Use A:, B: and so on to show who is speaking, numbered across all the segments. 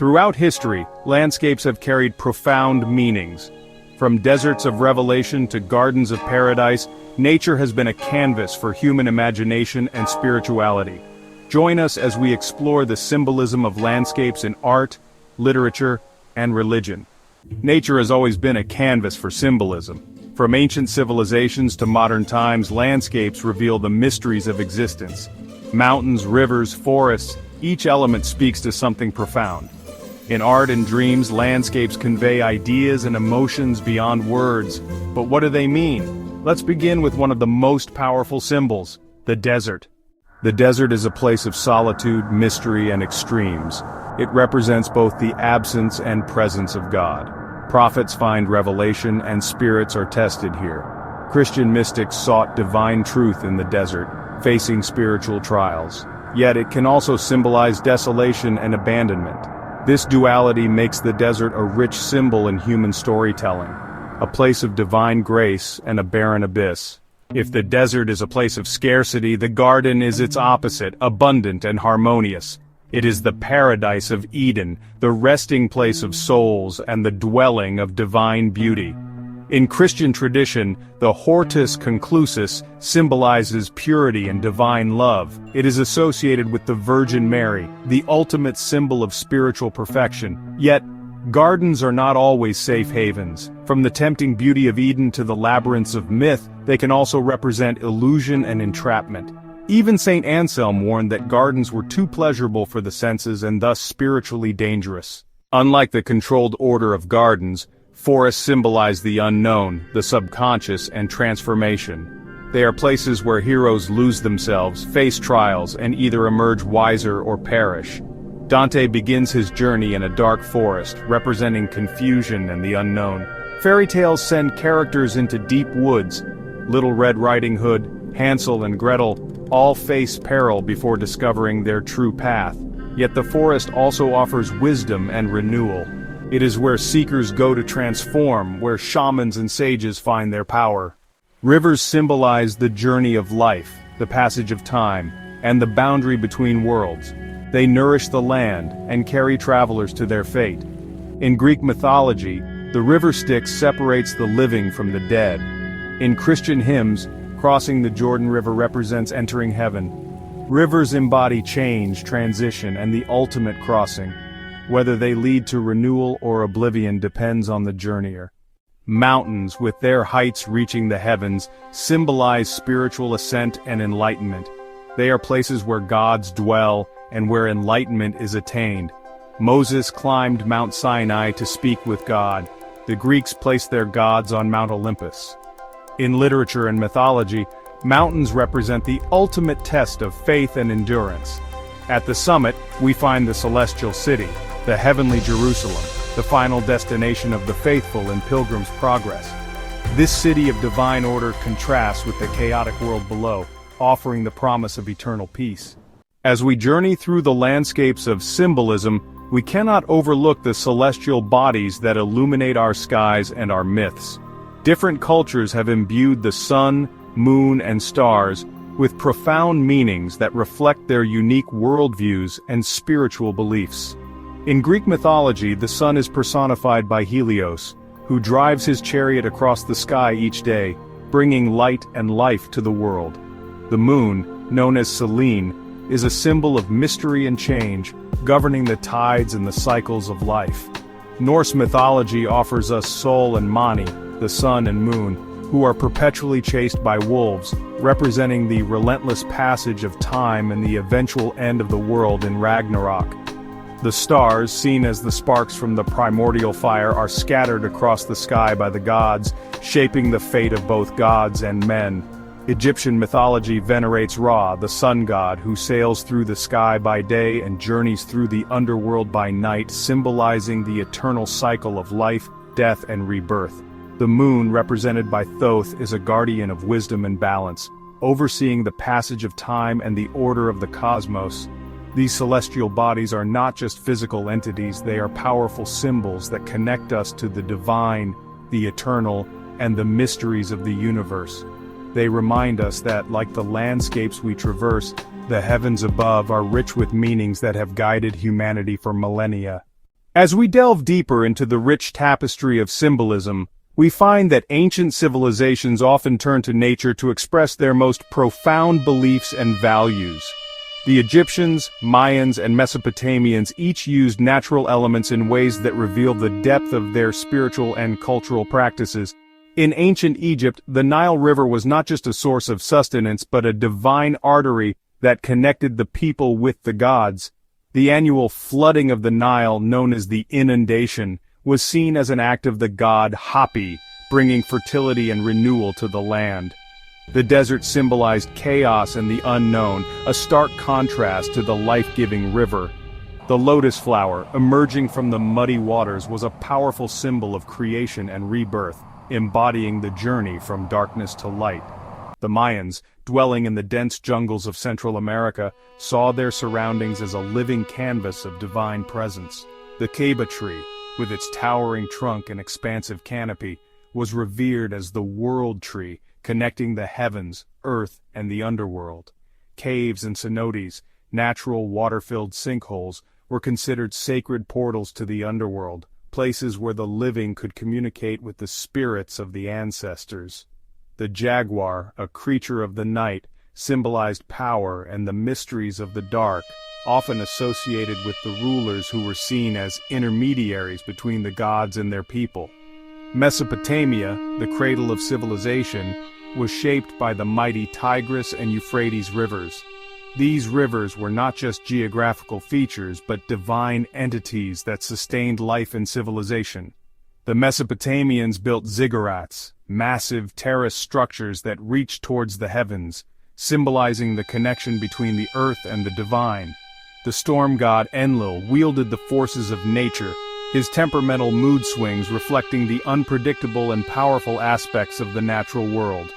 A: Throughout history, landscapes have carried profound meanings. From deserts of revelation to gardens of paradise, nature has been a canvas for human imagination and spirituality. Join us as we explore the symbolism of landscapes in art, literature, and religion. Nature has always been a canvas for symbolism. From ancient civilizations to modern times, landscapes reveal the mysteries of existence. Mountains, rivers, forests, each element speaks to something profound. In art and dreams, landscapes convey ideas and emotions beyond words. But what do they mean? Let's begin with one of the most powerful symbols, the desert. The desert is a place of solitude, mystery, and extremes. It represents both the absence and presence of God. Prophets find revelation and spirits are tested here. Christian mystics sought divine truth in the desert, facing spiritual trials. Yet it can also symbolize desolation and abandonment. This duality makes the desert a rich symbol in human storytelling, a place of divine grace and a barren abyss. If the desert is a place of scarcity, the garden is its opposite, abundant and harmonious. It is the paradise of Eden, the resting place of souls and the dwelling of divine beauty. In Christian tradition, the hortus conclusus symbolizes purity and divine love. It is associated with the Virgin Mary, the ultimate symbol of spiritual perfection. Yet, gardens are not always safe havens. From the tempting beauty of Eden to the labyrinths of myth, they can also represent illusion and entrapment. Even St. Anselm warned that gardens were too pleasurable for the senses and thus spiritually dangerous. Unlike the controlled order of gardens, forests symbolize the unknown, the subconscious, and transformation. They are places where heroes lose themselves, face trials, and either emerge wiser or perish. Dante begins his journey in a dark forest, representing confusion and the unknown. Fairy tales send characters into deep woods. Little Red Riding Hood, Hansel and Gretel all face peril before discovering their true path. Yet the forest also offers wisdom and renewal. It is where seekers go to transform, where shamans and sages find their power. Rivers symbolize the journey of life, the passage of time, and the boundary between worlds. They nourish the land and carry travelers to their fate. In Greek mythology, the river Styx separates the living from the dead. In Christian hymns, crossing the Jordan River represents entering heaven. Rivers embody change, transition, and the ultimate crossing. Whether they lead to renewal or oblivion depends on the journeyer. Mountains, with their heights reaching the heavens, symbolize spiritual ascent and enlightenment. They are places where gods dwell and where enlightenment is attained. Moses climbed Mount Sinai to speak with God. The Greeks placed their gods on Mount Olympus. In literature and mythology, mountains represent the ultimate test of faith and endurance. At the summit, we find the celestial city, the heavenly Jerusalem, the final destination of the faithful in pilgrim's progress. This city of divine order contrasts with the chaotic world below, offering the promise of eternal peace. As we journey through the landscapes of symbolism, we cannot overlook the celestial bodies that illuminate our skies and our myths. Different cultures have imbued the sun, moon, and stars with profound meanings that reflect their unique worldviews and spiritual beliefs. In Greek mythology, the sun is personified by Helios, who drives his chariot across the sky each day, bringing light and life to the world. The moon, known as Selene, is a symbol of mystery and change, governing the tides and the cycles of life. Norse mythology offers us Sol and Mani, the sun and moon, who are perpetually chased by wolves, representing the relentless passage of time and the eventual end of the world in Ragnarok. The stars, seen as the sparks from the primordial fire, are scattered across the sky by the gods, shaping the fate of both gods and men. Egyptian mythology venerates Ra, the sun god, who sails through the sky by day and journeys through the underworld by night, symbolizing the eternal cycle of life, death, and rebirth. The moon, represented by Thoth, is a guardian of wisdom and balance, overseeing the passage of time and the order of the cosmos. These celestial bodies are not just physical entities, they are powerful symbols that connect us to the divine, the eternal, and the mysteries of the universe. They remind us that, like the landscapes we traverse, the heavens above are rich with meanings that have guided humanity for millennia. As we delve deeper into the rich tapestry of symbolism, we find that ancient civilizations often turn to nature to express their most profound beliefs and values. The Egyptians, Mayans, and Mesopotamians each used natural elements in ways that reveal the depth of their spiritual and cultural practices. In ancient Egypt, the Nile River was not just a source of sustenance but a divine artery that connected the people with the gods. The annual flooding of the Nile, known as the inundation, was seen as an act of the god Hapi, bringing fertility and renewal to the land. The desert symbolized chaos and the unknown, a stark contrast to the life-giving river. The lotus flower, emerging from the muddy waters, was a powerful symbol of creation and rebirth, embodying the journey from darkness to light. The Mayans, dwelling in the dense jungles of Central America, saw their surroundings as a living canvas of divine presence. The ceiba tree, with its towering trunk and expansive canopy, was revered as the world tree, connecting the heavens, earth, and the underworld. Caves and cenotes, natural water-filled sinkholes, were considered sacred portals to the underworld, places where the living could communicate with the spirits of the ancestors. The jaguar, a creature of the night, symbolized power and the mysteries of the dark, often associated with the rulers who were seen as intermediaries between the gods and their people. Mesopotamia, the cradle of civilization, was shaped by the mighty Tigris and Euphrates rivers. These rivers were not just geographical features but divine entities that sustained life and civilization. The Mesopotamians built ziggurats, massive terrace structures that reached towards the heavens, symbolizing the connection between the earth and the divine. The storm god Enlil wielded the forces of nature, his temperamental mood swings reflecting the unpredictable and powerful aspects of the natural world.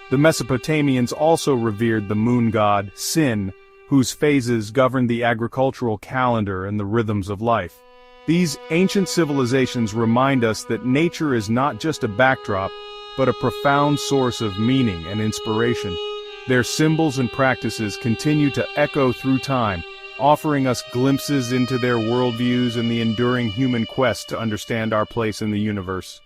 A: The Mesopotamians also revered the moon god Sin, whose phases governed the agricultural calendar and the rhythms of life. These ancient civilizations remind us that nature is not just a backdrop, but a profound source of meaning and inspiration. Their symbols and practices continue to echo through time, offering us glimpses into their worldviews and the enduring human quest to understand our place in the universe.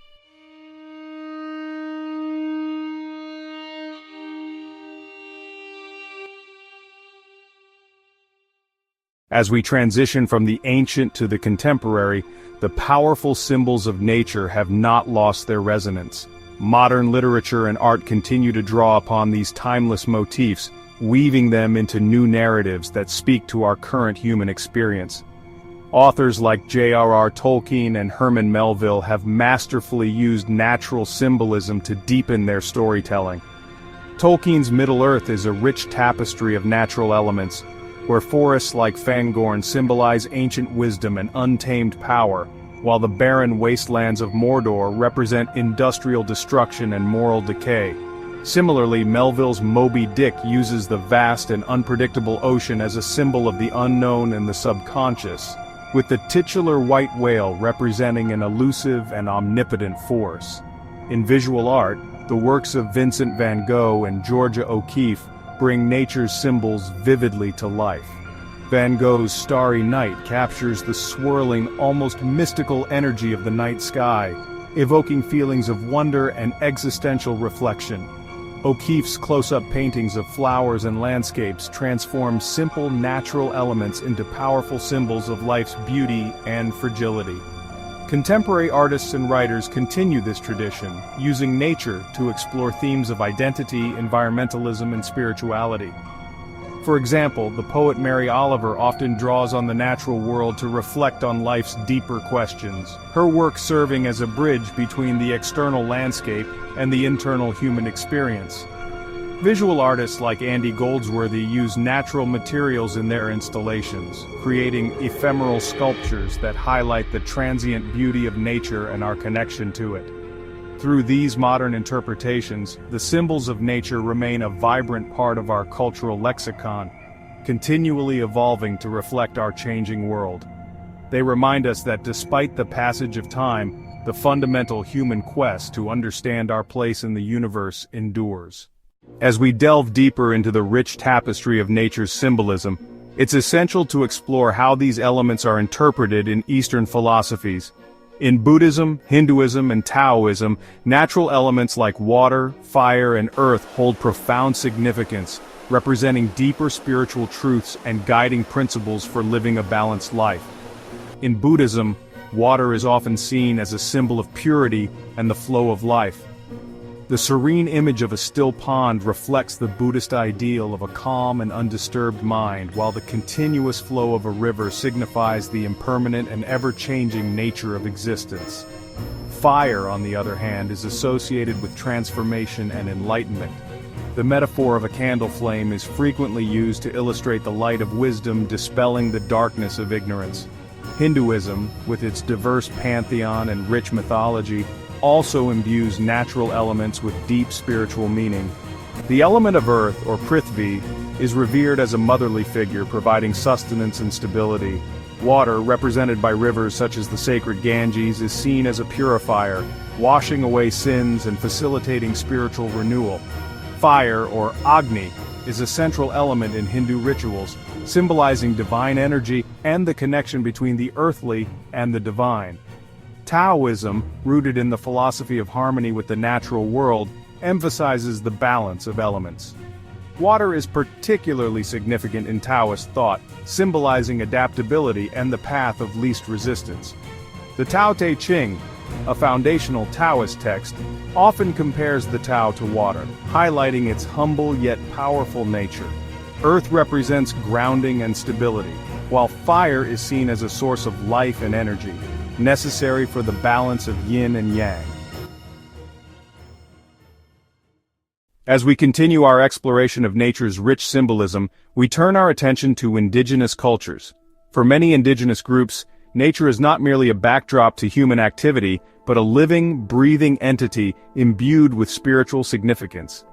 A: As we transition from the ancient to the contemporary, the powerful symbols of nature have not lost their resonance. Modern literature and art continue to draw upon these timeless motifs, weaving them into new narratives that speak to our current human experience. Authors like J.R.R. Tolkien and Herman Melville have masterfully used natural symbolism to deepen their storytelling. Tolkien's Middle-earth is a rich tapestry of natural elements, where forests like Fangorn symbolize ancient wisdom and untamed power, while the barren wastelands of Mordor represent industrial destruction and moral decay. Similarly, Melville's Moby Dick uses the vast and unpredictable ocean as a symbol of the unknown and the subconscious, with the titular white whale representing an elusive and omnipotent force. In visual art, the works of Vincent van Gogh and Georgia O'Keeffe bring nature's symbols vividly to life. Van Gogh's Starry Night captures the swirling, almost mystical energy of the night sky, evoking feelings of wonder and existential reflection. O'Keeffe's close-up paintings of flowers and landscapes transform simple natural elements into powerful symbols of life's beauty and fragility. Contemporary artists and writers continue this tradition, using nature to explore themes of identity, environmentalism, and spirituality. For example, the poet Mary Oliver often draws on the natural world to reflect on life's deeper questions, her work serving as a bridge between the external landscape and the internal human experience. Visual artists like Andy Goldsworthy use natural materials in their installations, creating ephemeral sculptures that highlight the transient beauty of nature and our connection to it. Through these modern interpretations, the symbols of nature remain a vibrant part of our cultural lexicon, continually evolving to reflect our changing world. They remind us that despite the passage of time, the fundamental human quest to understand our place in the universe endures. As we delve deeper into the rich tapestry of nature's symbolism, It's essential to explore how these elements are interpreted in Eastern philosophies. In Buddhism, Hinduism, and Taoism, natural elements like water, fire, and earth hold profound significance, representing deeper spiritual truths and guiding principles for living a balanced life. In Buddhism, water is often seen as a symbol of purity and the flow of life. The serene image of a still pond reflects the Buddhist ideal of a calm and undisturbed mind, while the continuous flow of a river signifies the impermanent and ever-changing nature of existence. Fire, on the other hand, is associated with transformation and enlightenment. The metaphor of a candle flame is frequently used to illustrate the light of wisdom dispelling the darkness of ignorance. Hinduism, with its diverse pantheon and rich mythology, also imbues natural elements with deep spiritual meaning. The element of earth, or Prithvi, is revered as a motherly figure providing sustenance and stability. Water, represented by rivers such as the sacred Ganges, is seen as a purifier, washing away sins and facilitating spiritual renewal. Fire, or Agni, is a central element in Hindu rituals, symbolizing divine energy and the connection between the earthly and the divine. Taoism, rooted in the philosophy of harmony with the natural world, emphasizes the balance of elements. Water is particularly significant in Taoist thought, symbolizing adaptability and the path of least resistance. The Tao Te Ching, a foundational Taoist text, often compares the Tao to water, highlighting its humble yet powerful nature. Earth represents grounding and stability, while fire is seen as a source of life and energy, necessary for the balance of yin and yang. As we continue our exploration of nature's rich symbolism, we turn our attention to indigenous cultures. For many indigenous groups, nature is not merely a backdrop to human activity, but a living, breathing entity imbued with spiritual significance.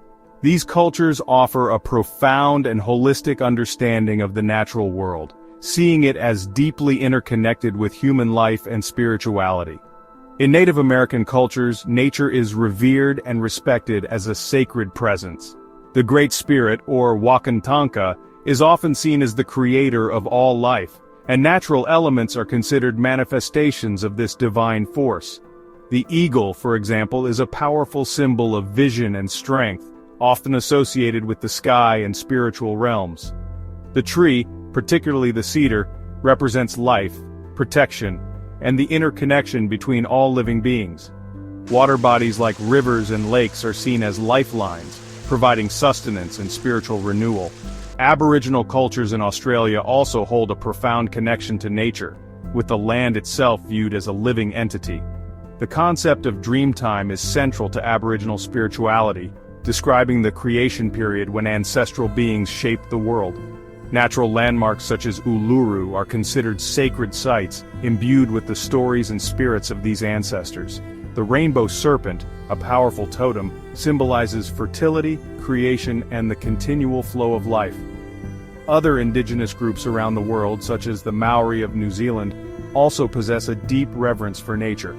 A: These cultures offer a profound and holistic understanding of the natural world, seeing it as deeply interconnected with human life and spirituality. In Native American cultures, nature is revered and respected as a sacred presence. The Great Spirit, or Wakantanka, is often seen as the creator of all life, and natural elements are considered manifestations of this divine force. The eagle, for example, is a powerful symbol of vision and strength, often associated with the sky and spiritual realms. The tree, particularly the cedar, represents life, protection, and the interconnection between all living beings. Water bodies like rivers and lakes are seen as lifelines, providing sustenance and spiritual renewal. Aboriginal cultures in Australia also hold a profound connection to nature, with the land itself viewed as a living entity. The concept of dreamtime is central to Aboriginal spirituality, describing the creation period when ancestral beings shaped the world. Natural landmarks such as Uluru are considered sacred sites, imbued with the stories and spirits of these ancestors. The rainbow serpent, a powerful totem, symbolizes fertility, creation, and the continual flow of life. Other indigenous groups around the world, such as the Maori of New Zealand, also possess a deep reverence for nature.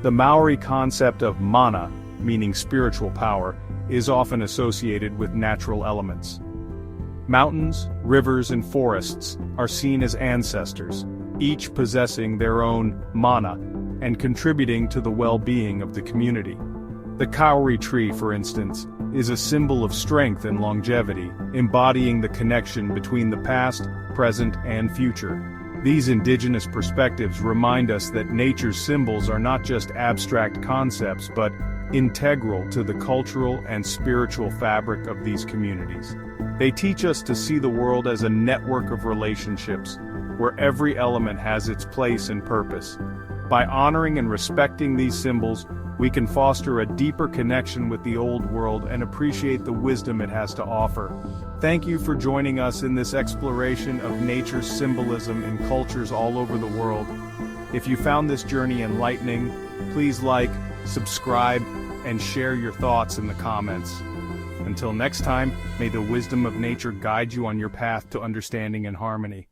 A: The Maori concept of mana, meaning spiritual power, is often associated with natural elements. Mountains, rivers, and forests are seen as ancestors, each possessing their own mana and contributing to the well-being of the community. The kauri tree, for instance, is a symbol of strength and longevity, embodying the connection between the past, present, and future. These indigenous perspectives remind us that nature's symbols are not just abstract concepts but integral to the cultural and spiritual fabric of these communities. They teach us to see the world as a network of relationships, where every element has its place and purpose. By honoring and respecting these symbols, we can foster a deeper connection with the old world and appreciate the wisdom it has to offer. Thank you for joining us in this exploration of nature's symbolism in cultures all over the world. If you found this journey enlightening, please like, subscribe, and share your thoughts in the comments. Until next time, may the wisdom of nature guide you on your path to understanding and harmony.